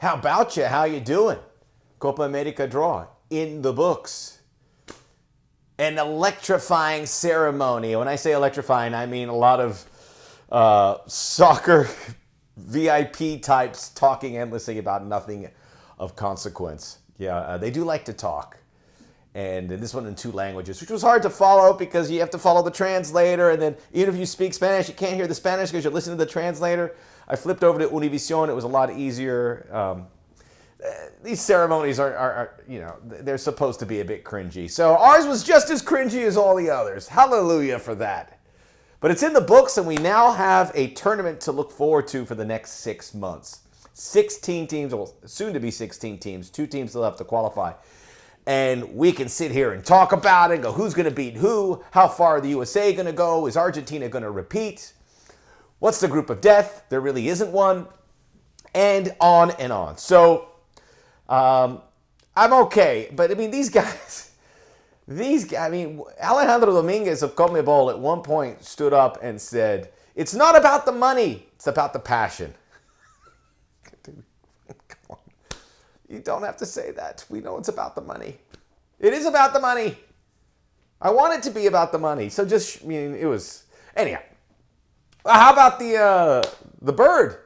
How about you? How you doing? Copa America Draw in the books. An electrifying ceremony. When I say electrifying, I mean a lot of soccer VIP types talking endlessly about nothing of consequence. Yeah, they do like to talk. And this one in 2 languages, which was hard to follow because you have to follow the translator. And then even if you speak Spanish, you can't hear the Spanish because you're listening to the translator. I flipped over to Univision. It was a lot easier. These ceremonies are, they're supposed to be a bit cringy. So ours was just as cringy as all the others. Hallelujah for that. But it's in the books, and we now have a tournament to look forward to for the next 6 months. 16 teams, well, soon to be 16 teams. 2 teams still have to qualify. And we can sit here and talk about it and go, who's going to beat who? How far are the USA going to go? Is Argentina going to repeat? What's the group of death? There really isn't one. And on and on. So I'm okay. But, I mean, these guys, Alejandro Dominguez of CONMEBOL at one point stood up and said, it's not about the money, it's about the passion. Dude, come on. You don't have to say that. We know it's about the money. It is about the money. I want it to be about the money. So it was, anyhow. How about the bird?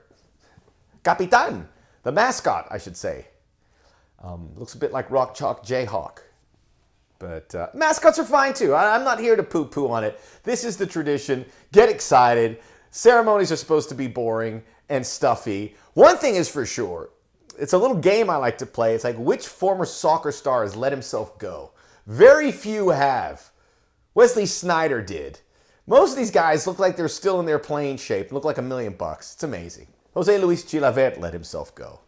Capitan, the mascot, I should say. Looks a bit like Rock Chalk Jayhawk. But mascots are fine too. I'm not here to poo-poo on it. This is the tradition. Get excited. Ceremonies are supposed to be boring and stuffy. One thing is for sure. It's a little game I like to play. It's like, which former soccer star has let himself go? Very few have. Wesley Sneijder did. Most of these guys look like they're still in their playing shape. Look like $1 million. It's amazing. Jose Luis Chilavert let himself go.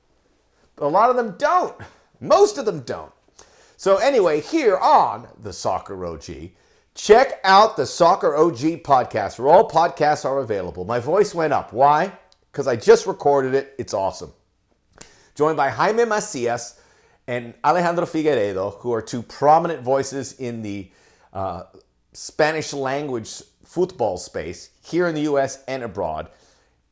But a lot of them don't. Most of them don't. So anyway, here on the Soccer OG, check out the Soccer OG podcast, where all podcasts are available. My voice went up. Why? Because I just recorded it. It's awesome. Joined by Jaime Macias and Alejandro Figueiredo, who are 2 prominent voices in the Spanish language football space here in the U.S. and abroad.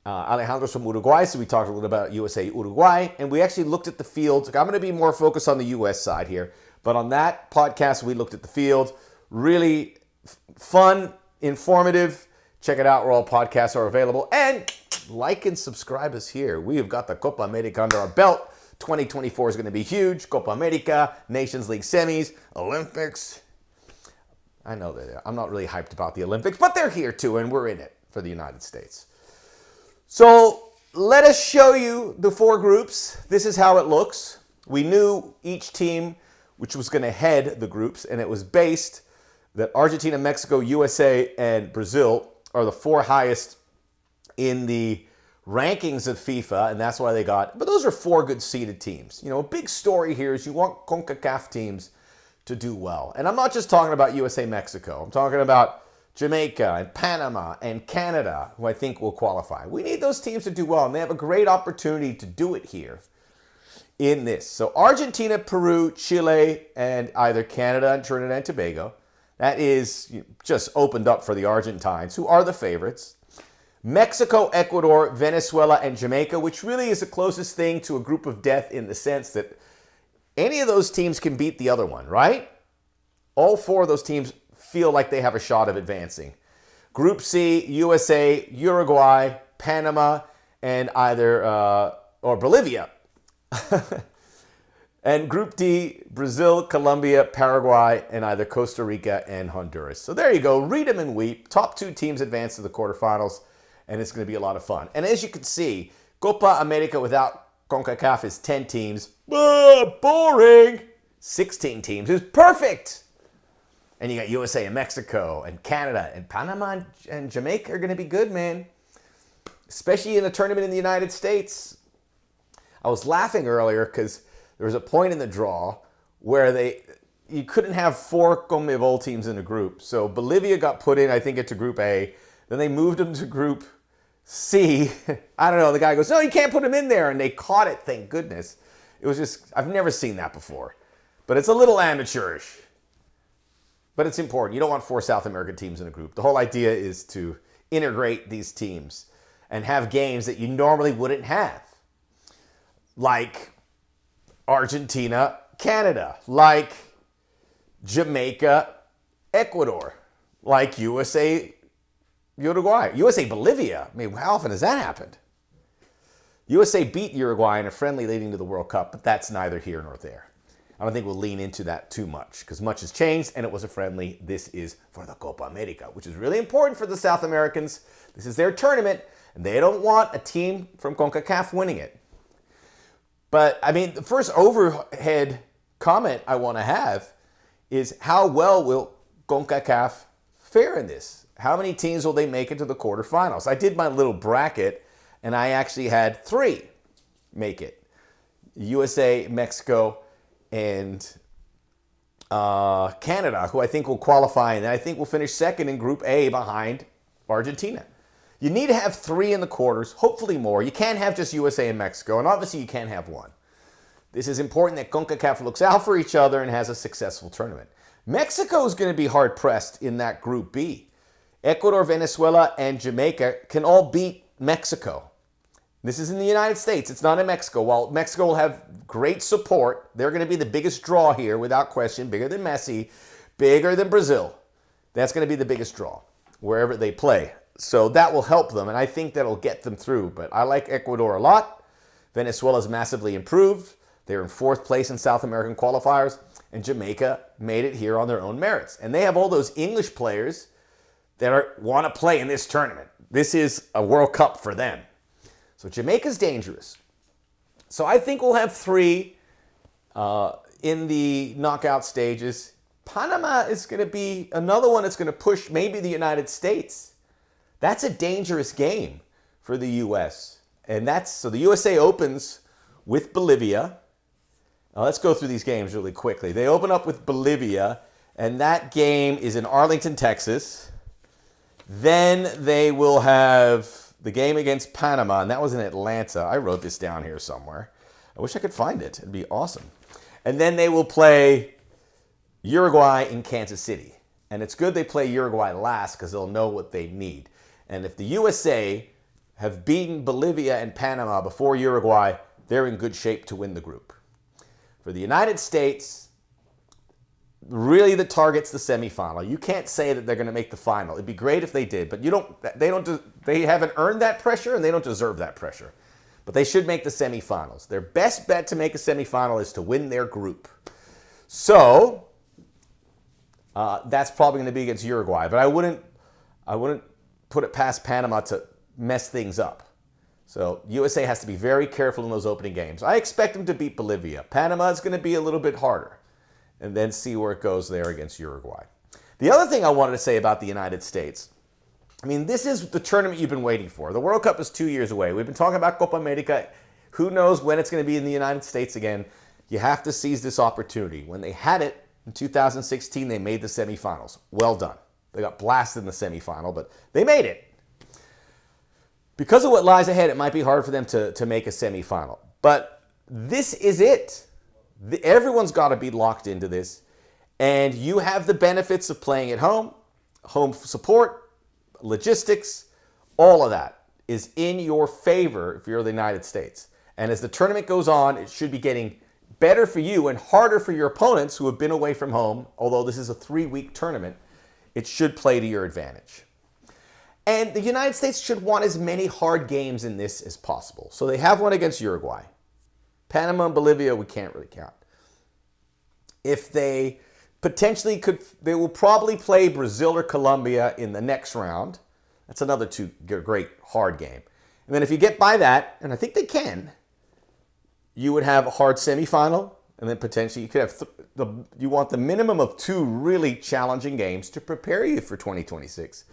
Alejandro's from Uruguay, so we talked a little about USA-Uruguay, and we actually looked at the field. I'm going to be more focused on the U.S. side here, but on that podcast, we looked at the field. Really fun, informative. Check it out where all podcasts are available. And like and subscribe us here. We have got the Copa America under our belt. 2024 is going to be huge. Copa America, Nations League semis, Olympics. I know that I'm not really hyped about the Olympics, but they're here too, and we're in it for the United States. So let us show you the 4 groups. This is how it looks. We knew each team which was going to head the groups, and it was based that Argentina, Mexico, USA, and Brazil are the 4 highest in the rankings of FIFA, and that's why they got, but those are 4 good seeded teams. A big story here is you want CONCACAF teams to do well. And I'm not just talking about USA, Mexico. I'm talking about Jamaica and Panama and Canada, who I think will qualify. We need those teams to do well, and they have a great opportunity to do it here in this. So Argentina, Peru, Chile, and either Canada and Trinidad and Tobago. That is just opened up for the Argentines, who are the favorites. Mexico, Ecuador, Venezuela, and Jamaica, which really is the closest thing to a group of death in the sense that any of those teams can beat the other one, right? All 4 of those teams feel like they have a shot of advancing. Group C, USA, Uruguay, Panama, and or Bolivia. And Group D, Brazil, Colombia, Paraguay, and either Costa Rica and Honduras. So there you go. Read them and weep. Top 2 teams advance to the quarterfinals, and it's going to be a lot of fun. And as you can see, Copa America without CONCACAF is 10 teams. Boring. 16 teams is perfect. And you got USA and Mexico and Canada and Panama and Jamaica are going to be good, man. Especially in a tournament in the United States. I was laughing earlier because there was a point in the draw where you couldn't have 4 CONMEBOL teams in a group. So Bolivia got put in, I think, into Group A. Then they moved them to Group C. I don't know. The guy goes, no, you can't put them in there. And they caught it, thank goodness. It was just, I've never seen that before. But it's a little amateurish. But it's important. You don't want 4 South American teams in a group. The whole idea is to integrate these teams and have games that you normally wouldn't have. like Argentina, Canada, like Jamaica, Ecuador, like USA, Uruguay, USA, Bolivia. I mean, how often has that happened? USA beat Uruguay in a friendly leading to the World Cup, but that's neither here nor there. I don't think we'll lean into that too much because much has changed and it was a friendly. This is for the Copa America, which is really important for the South Americans. This is their tournament and they don't want a team from CONCACAF winning it. But, I mean, the first overhead comment I want to have is how well will CONCACAF fare in this? How many teams will they make it to the quarterfinals? I did my little bracket and I actually had 3 make it. USA, Mexico, and Canada, who I think will qualify, and I think will finish second in Group A behind Argentina. You need to have 3 in the quarters, hopefully more. You can't have just USA and Mexico, and obviously you can't have 1. This is important that CONCACAF looks out for each other and has a successful tournament. Mexico is going to be hard-pressed in that Group B. Ecuador, Venezuela, and Jamaica can all beat Mexico. This is in the United States. It's not in Mexico. While Mexico will have great support, they're going to be the biggest draw here without question, bigger than Messi, bigger than Brazil. That's going to be the biggest draw wherever they play. So that will help them, and I think that'll get them through. But I like Ecuador a lot. Venezuela's massively improved. They're in 4th place in South American qualifiers, and Jamaica made it here on their own merits. And they have all those English players that want to play in this tournament. This is a World Cup for them. So Jamaica's dangerous. So I think we'll have 3 in the knockout stages. Panama is going to be another one that's going to push maybe the United States. That's a dangerous game for the U.S. And so the USA opens with Bolivia. Now let's go through these games really quickly. They open up with Bolivia, and that game is in Arlington, Texas. Then they will have the game against Panama, and that was in Atlanta. I wrote this down here somewhere. I wish I could find it. It'd be awesome. And then they will play Uruguay in Kansas City. And it's good they play Uruguay last because they'll know what they need. And if the USA have beaten Bolivia and Panama before Uruguay, they're in good shape to win the group. For the United States, really the target's the semifinal. You can't say that they're going to make the final. It'd be great if they did, but they haven't earned that pressure and they don't deserve that pressure. But they should make the semifinals. Their best bet to make a semifinal is to win their group. So that's probably going to be against Uruguay, but I wouldn't put it past Panama to mess things up. So USA has to be very careful in those opening games. I expect them to beat Bolivia. Panama is going to be a little bit harder. And then see where it goes there against Uruguay. The other thing I wanted to say about the United States, I mean, this is the tournament you've been waiting for. The World Cup is 2 years away. We've been talking about Copa America. Who knows when it's going to be in the United States again. You have to seize this opportunity. When they had it in 2016, they made the semifinals. Well done. They got blasted in the semifinal, but they made it. Because of what lies ahead, it might be hard for them to make a semifinal. But this is it. Everyone's got to be locked into this. And you have the benefits of playing at home, home support, logistics, all of that is in your favor if you're the United States. And as the tournament goes on, it should be getting better for you and harder for your opponents who have been away from home. Although this is a 3-week tournament, it should play to your advantage. And the United States should want as many hard games in this as possible. So they have one against Uruguay. Panama and Bolivia, we can't really count. If they potentially could, they will probably play Brazil or Colombia in the next round. That's another great hard game. And then if you get by that, and I think they can, you would have a hard semifinal, and then potentially you could have you want the minimum of 2 really challenging games to prepare you for 2026,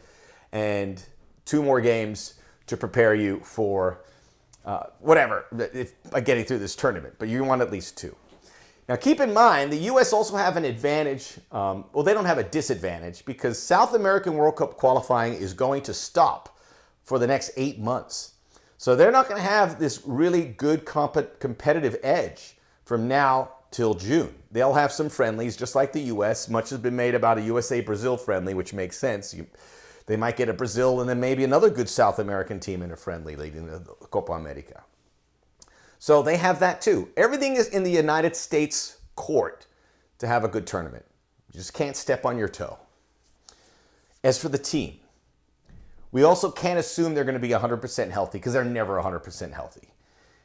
and 2 more games to prepare you for getting through this tournament, but you want at least 2. Now, keep in mind, the U.S. also have an advantage. They don't have a disadvantage because South American World Cup qualifying is going to stop for the next 8 months. So they're not going to have this really good competitive edge from now till June. They'll have some friendlies, just like the U.S. Much has been made about a USA-Brazil friendly, which makes sense. They might get a Brazil and then maybe another good South American team in a friendly leading to the Copa America. So they have that too. Everything is in the United States court to have a good tournament. You just can't step on your toe. As for the team, we also can't assume they're going to be 100% healthy because they're never 100% healthy.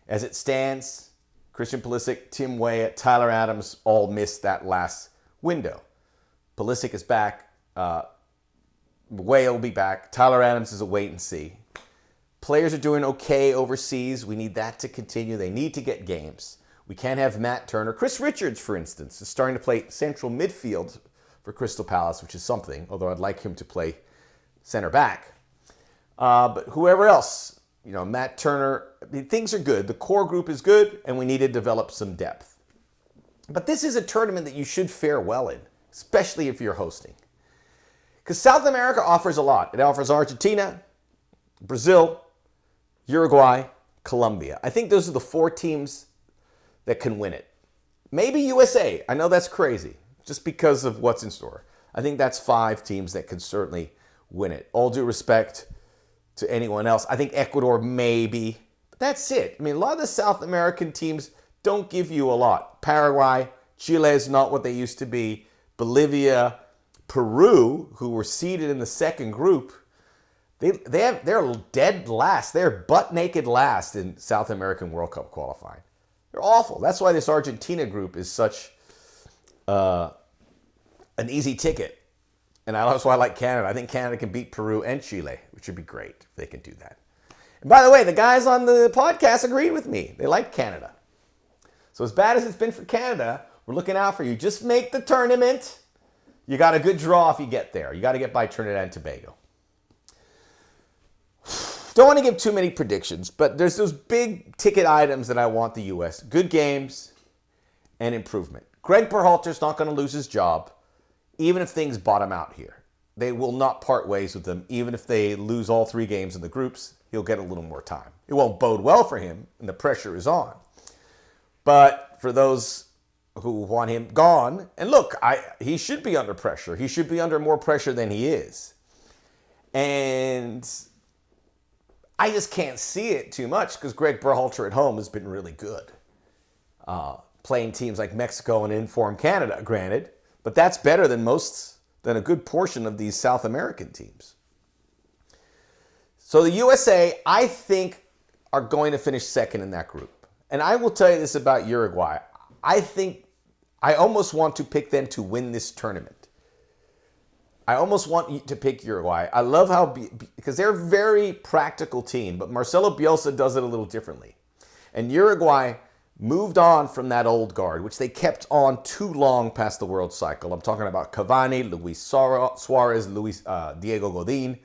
As it stands, Christian Pulisic, Tim Weah, Tyler Adams all missed that last window. Pulisic is back. Weah will be back. Tyler Adams is a wait and see. Players are doing okay overseas. We need that to continue. They need to get games. We can't have Matt Turner. Chris Richards, for instance, is starting to play central midfield for Crystal Palace, which is something, although I'd like him to play center back. But whoever else, Matt Turner, things are good. The core group is good, and we need to develop some depth. But this is a tournament that you should fare well in, especially if you're hosting. Because South America offers a lot. It offers Argentina, Brazil, Uruguay, Colombia. I think those are the 4 teams that can win it. Maybe USA. I know that's crazy, just because of what's in store. I think that's 5 teams that can certainly win it. All due respect to anyone else. I think Ecuador maybe. But that's it. I mean, a lot of the South American teams don't give you a lot. Paraguay, Chile is not what they used to be. Bolivia, Peru, who were seeded in the second group, they're dead last. They're butt naked last in South American World Cup qualifying. They're awful. That's why this Argentina group is such an easy ticket. And that's why I like Canada. I think Canada can beat Peru and Chile, which would be great if they can do that. And by the way, the guys on the podcast agreed with me. They like Canada. So as bad as it's been for Canada, we're looking out for you. Just make the tournament. You got a good draw if you get there. You got to get by Trinidad and Tobago. Don't want to give too many predictions, but there's those big ticket items that I want the U.S. Good games and improvement. Greg Berhalter's not going to lose his job, even if things bottom out here. They will not part ways with them, even if they lose all 3 games in the groups. He'll get a little more time. It won't bode well for him, and the pressure is on. But for those who want him gone, and look, he should be under pressure. He should be under more pressure than he is. And I just can't see it too much because Greg Berhalter at home has been really good. Playing teams like Mexico and informed Canada, granted, but that's better than a good portion of these South American teams. So the USA, I think, are going to finish second in that group. And I will tell you this about Uruguay. I almost want to pick them to win this tournament. I almost want to pick Uruguay. I love how, because they're a very practical team, but Marcelo Bielsa does it a little differently. And Uruguay moved on from that old guard, which they kept on too long past the world cycle. I'm talking about Cavani, Luis Suarez, Diego Godin,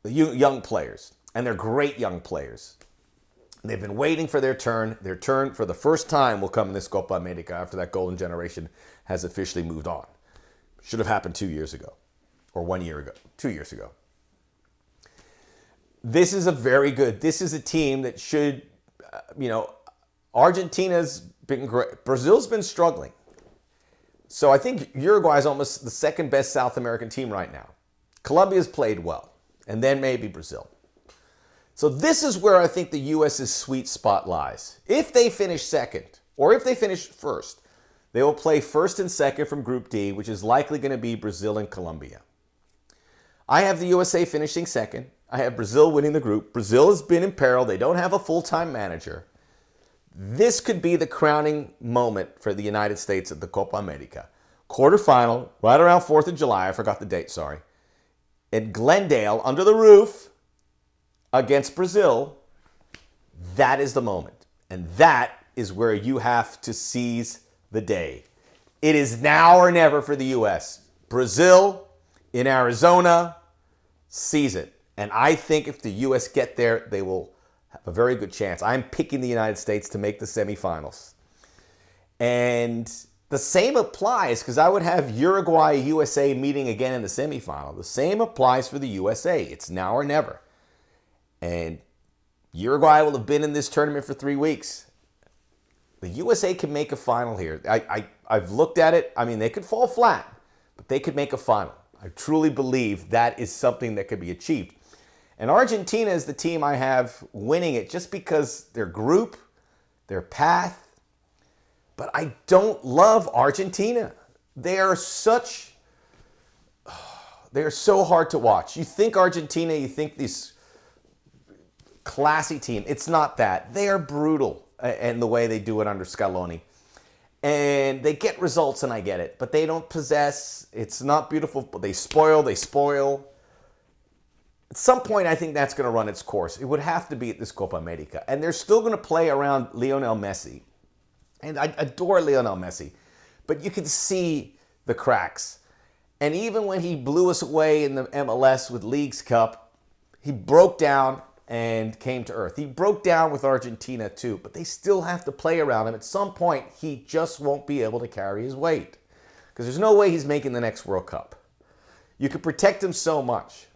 the young players. And they're great young players. They've been waiting for their turn. Their turn for the first time will come in this Copa America after that golden generation has officially moved on. Should have happened 2 years ago. Or 1 year ago, 2 years ago. This is a team that should, Argentina's been great. Brazil's been struggling. So I think Uruguay is almost the second best South American team right now. Colombia's played well. And then maybe Brazil. So this is where I think the U.S.'s sweet spot lies. If they finish second, or if they finish first, they will play first and second from Group D, which is likely going to be Brazil and Colombia. I have the USA finishing second. I have Brazil winning the group. Brazil has been in peril. They don't have a full-time manager. This could be the crowning moment for the United States at the Copa America. Quarterfinal, right around 4th of July. I forgot the date, sorry. In Glendale, under the roof, against Brazil. That is the moment. And that is where you have to seize the day. It is now or never for the U.S. Brazil in Arizona, seize it. And I think if the U.S. get there, they will have a very good chance. I'm picking the United States to make the semifinals. And the same applies, because I would have Uruguay, USA meeting again in the semifinal. The same applies for the USA. It's now or never. And Uruguay will have been in this tournament for 3 weeks. The USA can make a final here. I've looked at it. I mean, they could fall flat, but they could make a final. I truly believe that is something that could be achieved. And Argentina is the team I have winning it just because their group, their path. But I don't love Argentina. They are so hard to watch. You think Argentina, you think this classy team. It's not that. They are brutal in the way they do it under Scaloni. And they get results, and I get it. But they don't possess. It's not beautiful. But they spoil. At some point, I think that's going to run its course. It would have to be at this Copa America. And they're still going to play around Lionel Messi. And I adore Lionel Messi. But you can see the cracks. And even when he blew us away in the MLS with Leagues Cup, he broke down and came to earth. He broke down with Argentina too, but they still have to play around him. At some point, he just won't be able to carry his weight because there's no way he's making the next World Cup. You can protect him so much,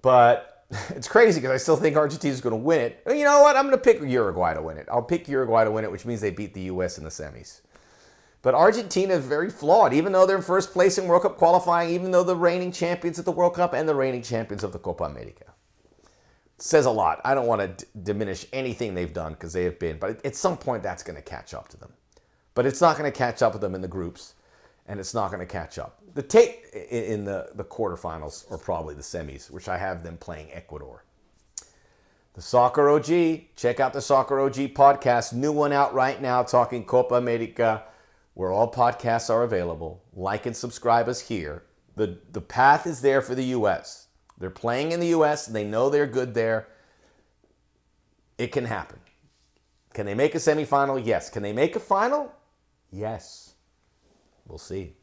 but it's crazy because I still think Argentina's going to win it. You know what? I'm going to pick Uruguay to win it. I'll pick Uruguay to win it, which means they beat the U.S. in the semis. But Argentina is very flawed, even though they're in first place in World Cup qualifying, even though they're reigning champions at the World Cup and the reigning champions of the Copa America. It says a lot. I don't want to diminish anything they've done because they have been. But at some point, that's going to catch up to them. But it's not going to catch up with them in the groups, and it's not going to catch up. The tape in the quarterfinals, or probably the semis, which I have them playing Ecuador. The Soccer OG. Check out the Soccer OG podcast. New one out right now talking Copa America, where all podcasts are available. Like and subscribe us here. The path is there for the U.S. They're playing in the U.S. and they know they're good there. It can happen. Can they make a semifinal? Yes. Can they make a final? Yes. We'll see.